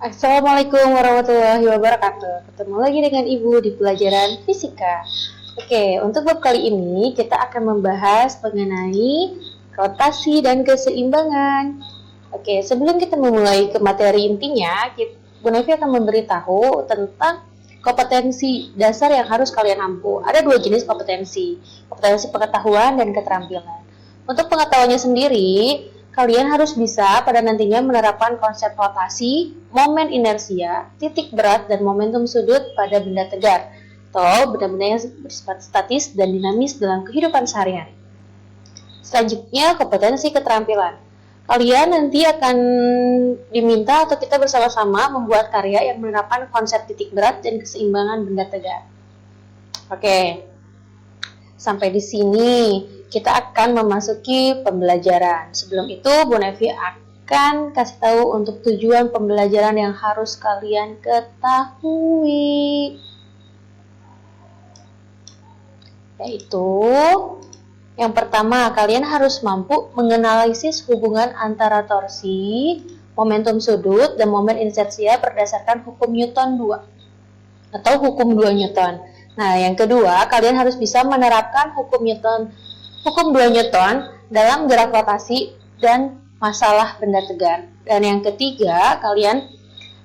Assalamualaikum warahmatullahi wabarakatuh. Ketemu lagi dengan Ibu di pelajaran fisika. Oke, untuk bab kali ini kita akan membahas mengenai rotasi dan keseimbangan. Oke, sebelum kita memulai ke materi intinya, Bu Nevi akan memberitahu tentang kompetensi dasar yang harus kalian mampu. Ada dua jenis kompetensi, kompetensi pengetahuan dan keterampilan. Untuk pengetahuannya sendiri, kalian harus bisa pada nantinya menerapkan konsep rotasi, momen inersia, titik berat, dan momentum sudut pada benda tegar atau benda-benda yang bersifat statis dan dinamis dalam kehidupan sehari-hari. Selanjutnya, kompetensi keterampilan. Kalian nanti akan diminta atau kita bersama-sama membuat karya yang menerapkan konsep titik berat dan keseimbangan benda tegar. Oke, sampai di sini kita akan memasuki pembelajaran. Sebelum itu, Bu Nevi akan kasih tahu untuk tujuan pembelajaran yang harus kalian ketahui. Yaitu, yang pertama, kalian harus mampu menganalisis hubungan antara torsi, momentum sudut, dan momen inersia berdasarkan hukum Newton 2 atau hukum 2 Newton. Nah, yang kedua, kalian harus bisa menerapkan hukum 2 Newton dalam gerak rotasi dan masalah benda tegar. Dan yang ketiga, kalian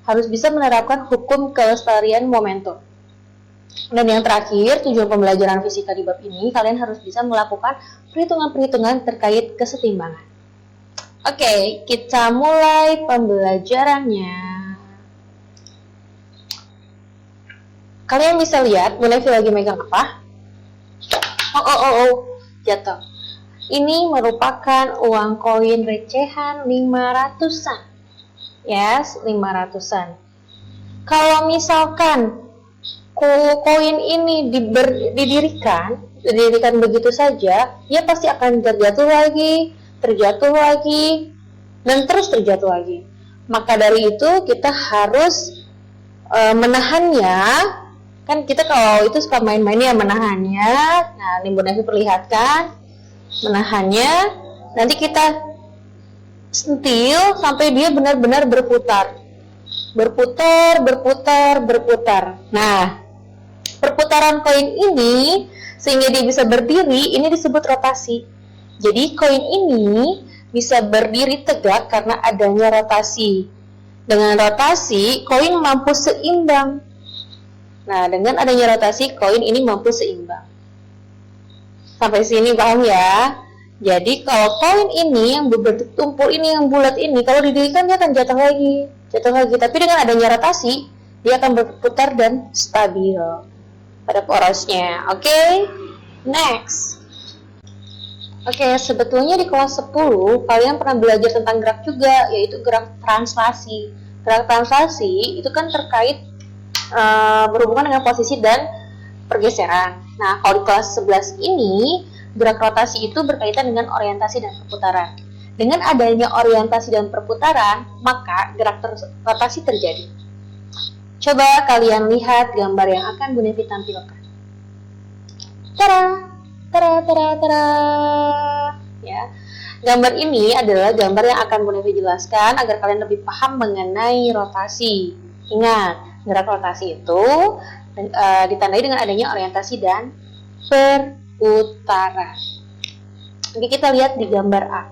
harus bisa menerapkan hukum kelestarian momentum. Dan yang terakhir, tujuan pembelajaran fisika di bab ini, kalian harus bisa melakukan perhitungan-perhitungan terkait kesetimbangan. Oke, kita mulai pembelajarannya. Kalian bisa lihat, Bu Nevi lagi megang apa? Jatuh. Ini merupakan uang koin recehan 500-an. Yes, 500-an. Kalau misalkan koin ini didirikan begitu saja, dia pasti akan terjatuh lagi, dan terus terjatuh lagi. Maka dari itu kita harus menahannya. Kan kita kalau itu suka main-mainnya menahannya. Nah, ini Bu Nevi perlihatkan menahannya. Nanti kita sentil sampai dia benar-benar berputar. Nah, perputaran koin ini sehingga dia bisa berdiri, ini disebut rotasi. Jadi koin ini bisa berdiri tegak karena adanya rotasi. Dengan rotasi, koin mampu seimbang. Nah, dengan adanya rotasi, koin ini mampu seimbang. Sampai sini paham ya? Jadi kalau koin ini yang berbentuk tumpul ini, yang bulat ini, kalau didirikan dia akan jatuh lagi. Tapi dengan adanya rotasi, dia akan berputar dan stabil pada porosnya. Oke? Next. Oke, sebetulnya di kelas 10 kalian pernah belajar tentang gerak juga, yaitu gerak translasi. Gerak translasi itu kan terkait berhubungan dengan posisi dan pergeseran. Nah, kalau di kelas 11 ini, gerak rotasi itu berkaitan dengan orientasi dan perputaran. Dengan adanya orientasi dan perputaran, maka gerak rotasi terjadi. Coba kalian lihat gambar yang akan Bu Nevi tampilkan. Tara! Ya. Gambar ini adalah gambar yang akan Bu Nevi jelaskan agar kalian lebih paham mengenai rotasi. Ingat, gerak rotasi itu ditandai dengan adanya orientasi dan perputaran. Oke, kita lihat di gambar A.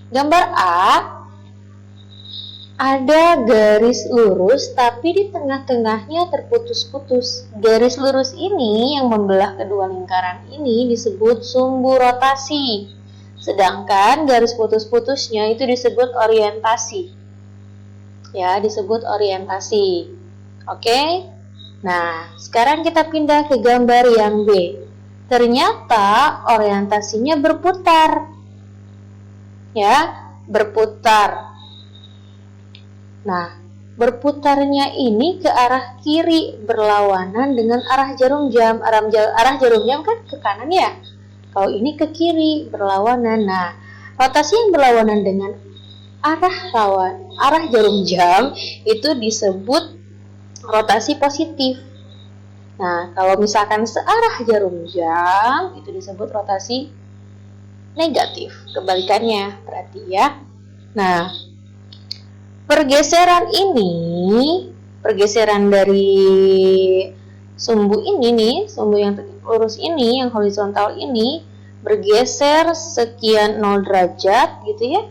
Gambar A ada garis lurus tapi di tengah-tengahnya terputus-putus. Garis lurus ini yang membelah kedua lingkaran ini disebut sumbu rotasi. Sedangkan garis putus-putusnya itu disebut orientasi. Ya, disebut orientasi. Oke? Nah, sekarang kita pindah ke gambar yang B. Ternyata orientasinya berputar. Ya, berputar. Nah, berputarnya ini ke arah kiri berlawanan dengan arah jarum jam. Arah jarum jam kan ke kanan ya. Kalau ini ke kiri berlawanan. Nah, rotasi yang berlawanan dengan arah jarum jam itu disebut rotasi positif. Nah, kalau misalkan searah jarum jam itu disebut rotasi negatif. Kebalikannya berarti ya. Nah, pergeseran ini, pergeseran dari sumbu ini nih, sumbu yang lurus ini, yang horizontal ini, bergeser sekian 0 derajat gitu ya.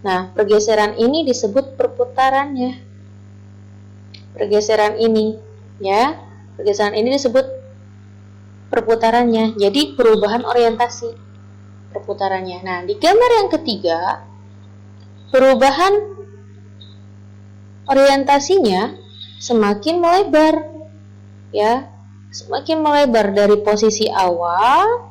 Nah, pergeseran ini disebut perputarannya. Pergeseran ini, ya, pergeseran ini disebut perputarannya. Jadi perubahan orientasi perputarannya. Nah, di gambar yang ketiga, perubahan orientasinya semakin melebar, ya, semakin melebar dari posisi awal,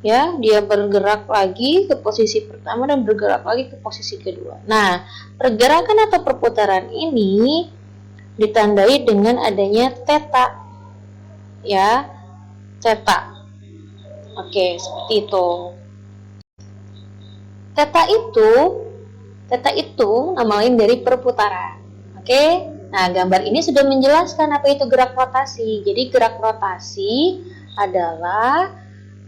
ya, dia bergerak lagi ke posisi pertama dan bergerak lagi ke posisi kedua. Nah, pergerakan atau perputaran ini ditandai dengan adanya theta, ya, theta. Oke, seperti itu. Theta itu nama lain dari perputaran. Oke, nah gambar ini sudah menjelaskan apa itu gerak rotasi. Jadi gerak rotasi adalah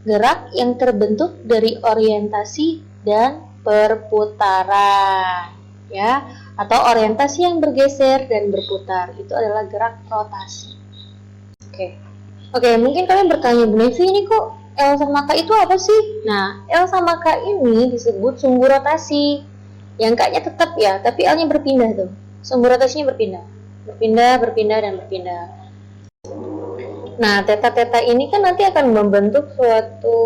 gerak yang terbentuk dari orientasi dan perputaran, ya, atau orientasi yang bergeser dan berputar. Itu adalah gerak rotasi. Oke, mungkin kalian bertanya, Bu Nevi, ini kok L sama K itu apa sih? Nah, L sama K ini disebut sumbu rotasi. Yang K-nya tetap ya, tapi L-nya berpindah tuh. Sumbu rotasinya berpindah, dan berpindah. Nah, theta ini kan nanti akan membentuk suatu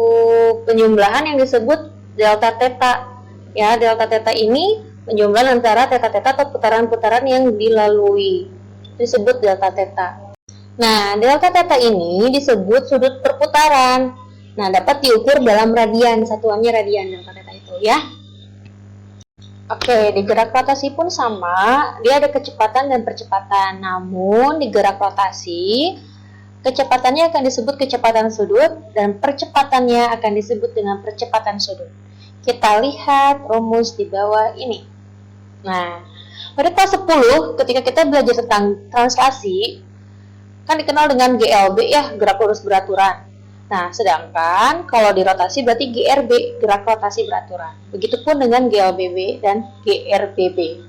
penjumlahan yang disebut delta theta. Ya, delta theta ini penjumlahan antara theta atau putaran-putaran yang dilalui. Disebut delta theta. Nah, delta theta ini disebut sudut perputaran. Nah, dapat diukur dalam radian, satuannya radian delta theta itu ya. Oke, di gerak rotasi pun sama, dia ada kecepatan dan percepatan. Namun di gerak rotasi, kecepatannya akan disebut kecepatan sudut dan percepatannya akan disebut dengan percepatan sudut. Kita lihat rumus di bawah ini. Nah, pada kelas 10 ketika kita belajar tentang translasi, kan dikenal dengan GLB ya, gerak lurus beraturan. Nah, sedangkan kalau di rotasi berarti GRB, gerak rotasi beraturan. Begitupun dengan GLBB dan GRBB.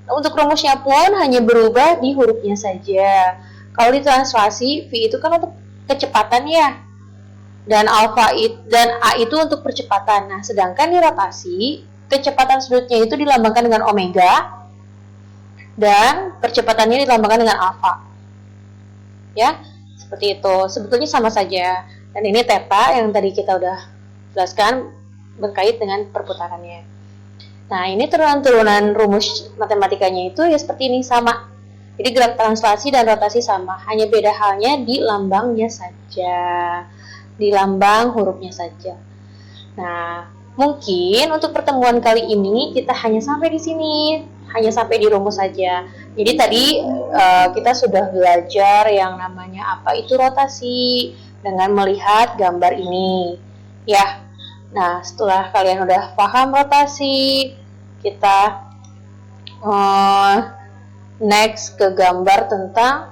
Nah, untuk rumusnya pun hanya berubah di hurufnya saja. Kalau di translasi, V itu kan untuk kecepatan ya, dan alfa dan A itu untuk percepatan. Nah, sedangkan di rotasi, kecepatan sudutnya itu dilambangkan dengan omega, dan percepatannya dilambangkan dengan alfa. Ya, seperti itu. Sebetulnya sama saja. Dan ini theta yang tadi kita udah jelaskan berkait dengan perputarannya. Nah, ini turunan rumus matematikanya itu ya seperti ini, sama. Jadi gerak translasi dan rotasi sama, hanya beda halnya di lambangnya saja, di lambang hurufnya saja. Nah, mungkin untuk pertemuan kali ini kita hanya sampai di sini, hanya sampai di rumus saja. Jadi tadi kita sudah belajar yang namanya apa itu rotasi dengan melihat gambar ini, ya. Nah, setelah kalian udah paham rotasi, kita next ke gambar tentang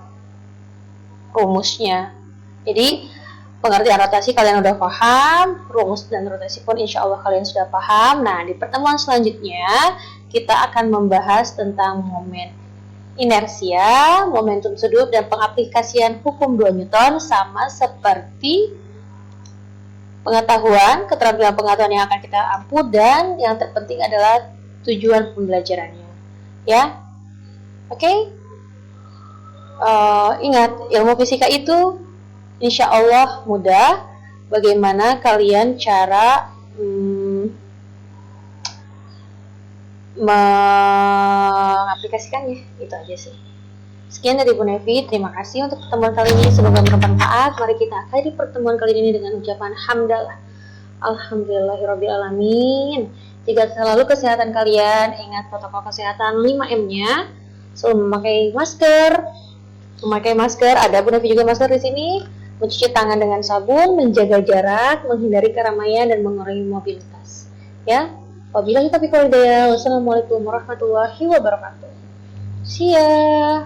rumusnya. Jadi pengertian rotasi kalian udah paham, rumus dan rotasi pun insya Allah kalian sudah paham. Nah, di pertemuan selanjutnya kita akan membahas tentang momen inersia, momentum sudut, dan pengaplikasian hukum 2 Newton, sama seperti pengetahuan, keterampilan pengetahuan yang akan kita ampu, dan yang terpenting adalah tujuan pembelajarannya. Ya, oke? Ingat, ilmu fisika itu insya Allah mudah. Bagaimana kalian cara mengaplikasikannya, itu aja sih. Sekian dari Bu Nevi, terima kasih untuk pertemuan kali ini, semoga bermanfaat. Mari kita akhiri pertemuan kali ini dengan ucapan hamdalah, alhamdulillahirrabbilalamin. Jaga selalu kesehatan kalian, ingat protokol kesehatan 5M-nya, selalu memakai masker, ada Bu Nevi juga masker di sini, mencuci tangan dengan sabun, menjaga jarak, menghindari keramaian, dan mengurangi mobilitas. Ya, wabillahi taufiq wal hidayah. Wassalamualaikum warahmatullahi wabarakatuh. See ya.